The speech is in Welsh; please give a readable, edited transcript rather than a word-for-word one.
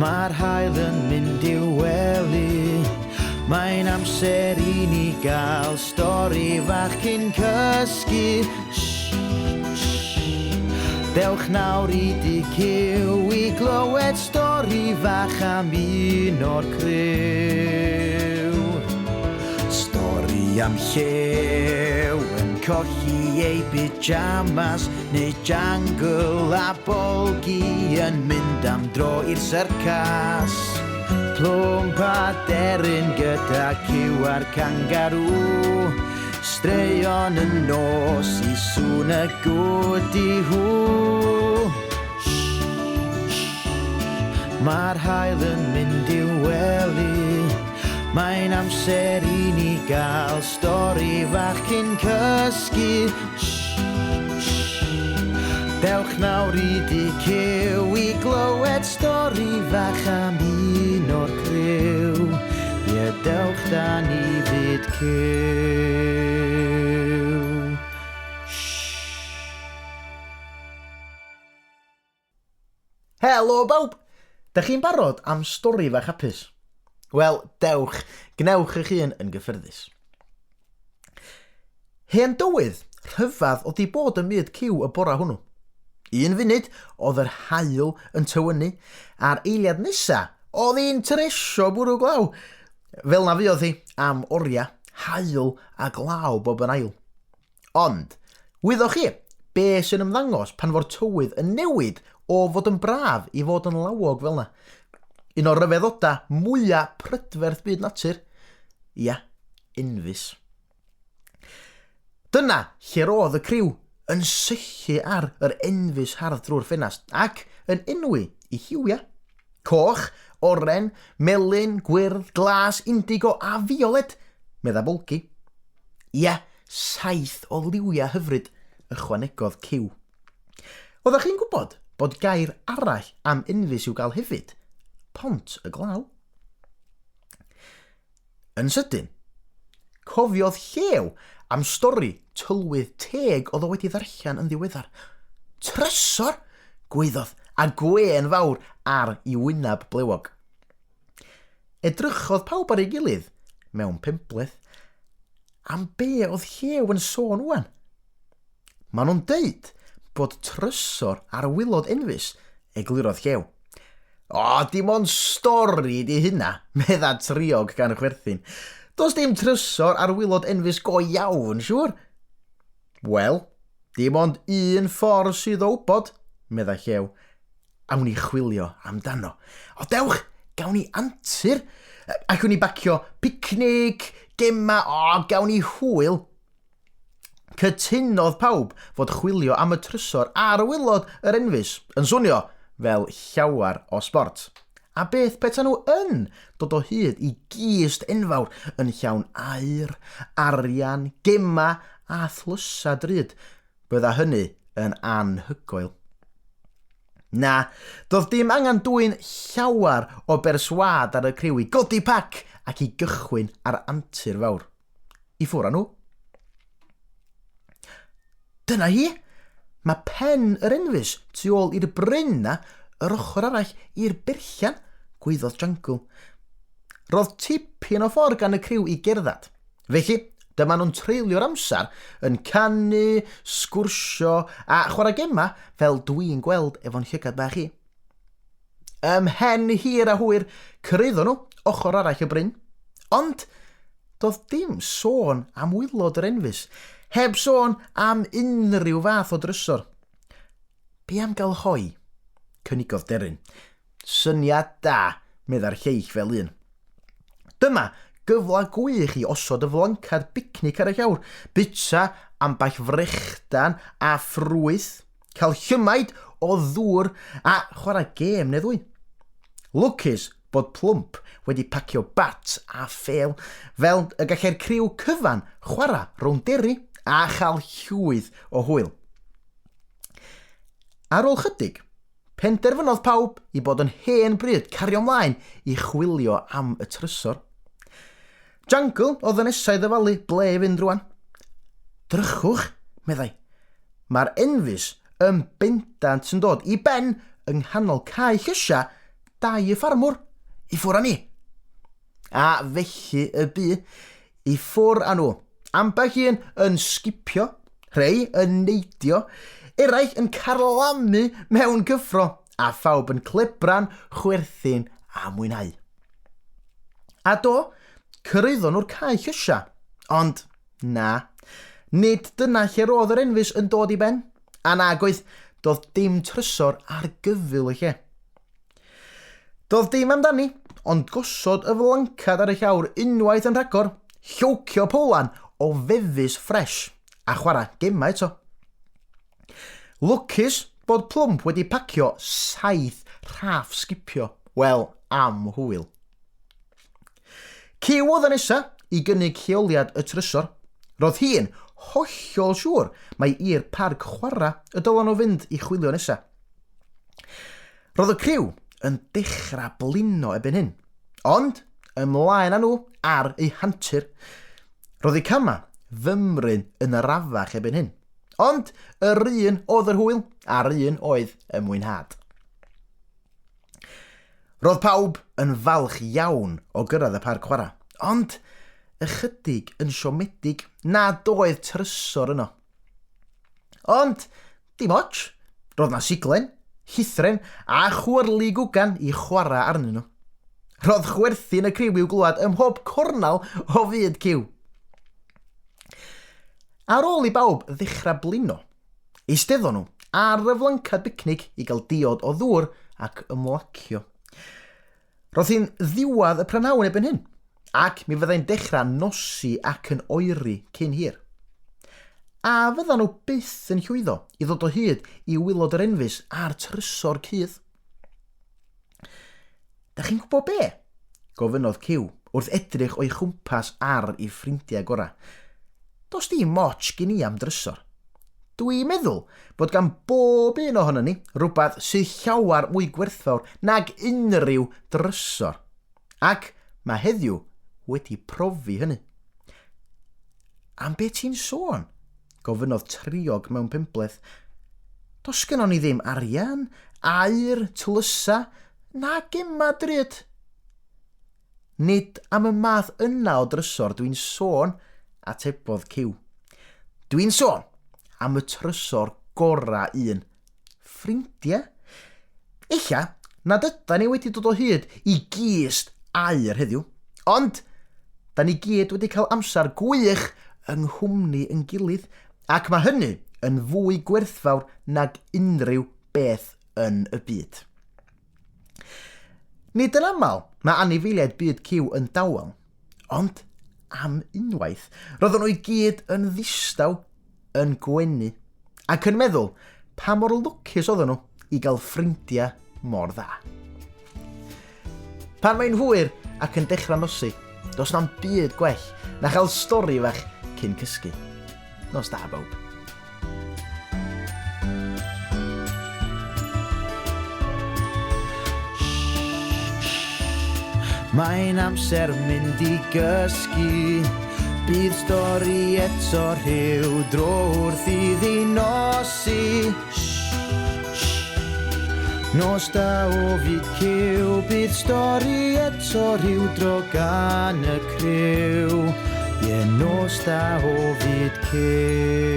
Mae'r haul yn mynd i'w wely. Mae'n amser I ni gael stori fach cyn cysgu. Dewch nawr I DQ I glywed stori fach am un o'r criw. Stori am llew yn colli ei pyjamas, neu jungle a bolgi yn mynd am dro i'r syrcas. Plwm pa deryn gyda cyw a'r kangaroo, straeon yn nos I sŵn y gwd I hw. Mae'r haul yn mynd i'w wely. Mae'n amser I ni gael stori fach cyn cysgu. Dewch nawr I DQ I glywed stori fach am un o'r criw. Ie, dewch da ni fyd cyw. Helo bawb! Dach chi'n barod am stori fach hapus? Wel, dewch, gnewch eich hun yn gyffyrddus. Hen dywydd, rhyfedd oedd I bod yn myd cyw y bora hwnnw. 1 funud oedd yr haul yn tywynu, a'r eiliad nesa oedd hi'n tresio bwrw glaw. Fel na fuodd hi am oria, haul a glaw bob yn ail. Ond, wyddwch chi, be sy'n ymddangos pan fo'r tywydd yn newid o fod yn braf I fod yn lawog fel na? Un o'r ryfeddoda mwyaf prydferth byd natur. Ia, enfys. Dyna lle roedd y criw yn sychu ar yr enfys hardd drwy'r ffenast ac yn enwi I hiwia. Coch, oren, melyn, gwyrdd, glas, indigo a fioled, medda bolgi. Ia, 7 o liwia hyfryd ychwanegodd cyw. Oeddech chi'n gwybod bod gair arall am enfys i'w gael hefyd? Pont y glaw. Yn sydyn, cofiodd llew am stori tylwydd teg oedd o wedi ddarllen yn ddiweddar. Trysor, gwaeddodd, a gwen fawr ar I wynab blewog. Edrychodd pawb ar ei gilydd mewn pembleth am be oedd llew yn sôn wan. Maen nhw'n deud bod trysor ar wylod enfys eglurodd llew. O, dim ond stori di hynna, medda triog gan y chwerthin. Does dim trysor ar wylod enfys go iawn, siwr? Wel, dim ond un ffordd sydd o wybod, medda llew. Awn ni chwilio amdano. O, dewch, gawn ni antur, ac awn ni bacio picnic, gema, gawn ni hwyl. Cytunodd pawb fod chwilio am y trysor ar wylod yr enfys yn swnio fel llawar o sport. A beth petan nhw yn dod o hyd I gist enfawr yn llawn aur, arian, gema a thlysa drud. Bydda hynny yn anhygoel. Na, doedd dim angen dwyn llawar o berswad ar y criw I godi pac ac I gychwyn ar antur fawr. I ffwr â nhw. Dyna hi. Mae pen yr enfys tu ôl i'r bryn na yr ochr arall i'r berllan, gwaeddodd Jungle. Roedd tipyn o ffordd gan y criw I gerdded. Felly, dyma nhw'n treulio'r amser yn canu, sgwrsio a chwarae gema fel dwi'n gweld efo'n llygad bach I. Ymhen hir a hwyr, cyrraeddon nhw ochr arall y bryn, ond doedd dim sôn am wylod yr enfys, heb sôn am unrhyw fath o drysor. Be am gael hoi? Cynigodd deryn. Syniad da, medda'r lleill fel un. Dyma gyfla gwych I osod y flancad bicnic ar y llawr, bita amball frechdan a ffrwyth, cael llymaid o ddŵr a chwarae gêm neu ddwy. Lwcus bod Plwmp wedi pacio bat a ffeil, fel y gallai'r criw cyfan chwarae rownd deri a chael llwyth o hwyl. Ar ôl chydig, penderfynodd pawb I bod yn hen bryd cario ymlaen I chwilio am y trysor. Jungle oedd yn nesau ddyfalu ble I fynd rwan. Drychwch, meddai. Mae'r enfys yn bendant yn dod I ben yng nghanol cae llysia dau y ffarmwr i ffwr â ni. A felly y bu i ffwr â nhw. Ambell un yn sgipio, rhai yn neidio, eraill yn carlamu mewn cyffro, a phawb yn clebran, chwerthin a mwynhau. A do, cyrraeddon nhw'r cae llysia, ond na, nid dyna lle roedd yr enfys yn dod i ben, a nag oedd doedd dim trysor ar gyfyl y lle. Doedd dim amdani, ond gosod y flancad ar y llawr unwaith yn rhagor, llwcio Polan o fefus ffres, a chwarae gemau eto. Lwcus bod Plwmp wedi pacio 7 rhaff sgipio, wel am hwyl. Cyw oedd y nesa i gynnig lleoliad y trysor, roedd hi'n hollol siŵr mae i'r parc chwarae y dylan nhw fynd i chwilio nesa. Roedd y criw yn dechrau blino ebyn hyn, ond ymlaen â nhw ar eu hantur. Roedd eu cama fymryn yn arafach ebyn hyn, ond yr un oedd yr hwyl a'r un oedd y mwynhad. Roedd pawb yn falch iawn o gyrraedd y parc chwarae, ond ychydig yn siomedig nad oedd trysor yno. Ond, dim ots, roedd na siglen, llithren a chwyrlu gwgan i chwarae arnyn nhw. Roedd chwerthin y criw i'w glwad ym mhob cornal o fyd cyw. Ar ôl i bawb ddechrau blino, eisteddon nhw ar y flancad bicnic i gael diod o ddŵr ac ymlacio. Roedd hi'n ddiwadd y prynhawn ebyn hyn, ac mi fyddai'n dechrau nosi ac yn oeri cyn hir. A fyddan nhw byth yn llwyddo i ddod o hyd i wylod yr enfys a'r trysor cudd. Da chi'n gwybod be? Gofynnodd Cyw wrth edrych o'i chwmpas ar ei ffrindiau gorau. Does dim moch gen i am drysor. Dwi'n meddwl bod gan bob un ohonon ni rhywbeth sydd llawar mwy gwerthfawr nag unrhyw drysor. Ac mae heddiw wedi profi hynny. Am be ti'n sôn? Gofynnodd triog mewn pimpleth. Does gennon ni ddim arian, air, tlysa, na gemma dryd. Nid am y math yna o drysor dwi'n sôn, atebodd Cyw. Dwi'n sôn am y trysor gora un. Ffrindiau? Ella nad ydyn ni wedi dod o hyd i gist air heddiw, ond da ni gyd wedi cael amser gwych yng nghwmni yn gilydd, ac mae hynny yn fwy gwerthfawr nag unrhyw beth yn y byd. Nid yn aml mae anifeiliaid byd Cyw yn dawel, ond am unwaith roedden nhw i gyd yn ddistaw, yn gwenu, ac yn meddwl pa mor lwcus oedden nhw i gael ffrindiau mor dda. Pan mae'n hwyr ac yn dechrau nosi, does na'm byd gwell na chael stori fach cyn cysgu. Nos da bawb. Mae'n amser mynd i gysgu, bydd stori eto rhyw dro wrth iddi nosi. Nos da o fyd Cyw, bydd stori eto rhyw dro gan y criw. Ie, nos da o fyd Cyw.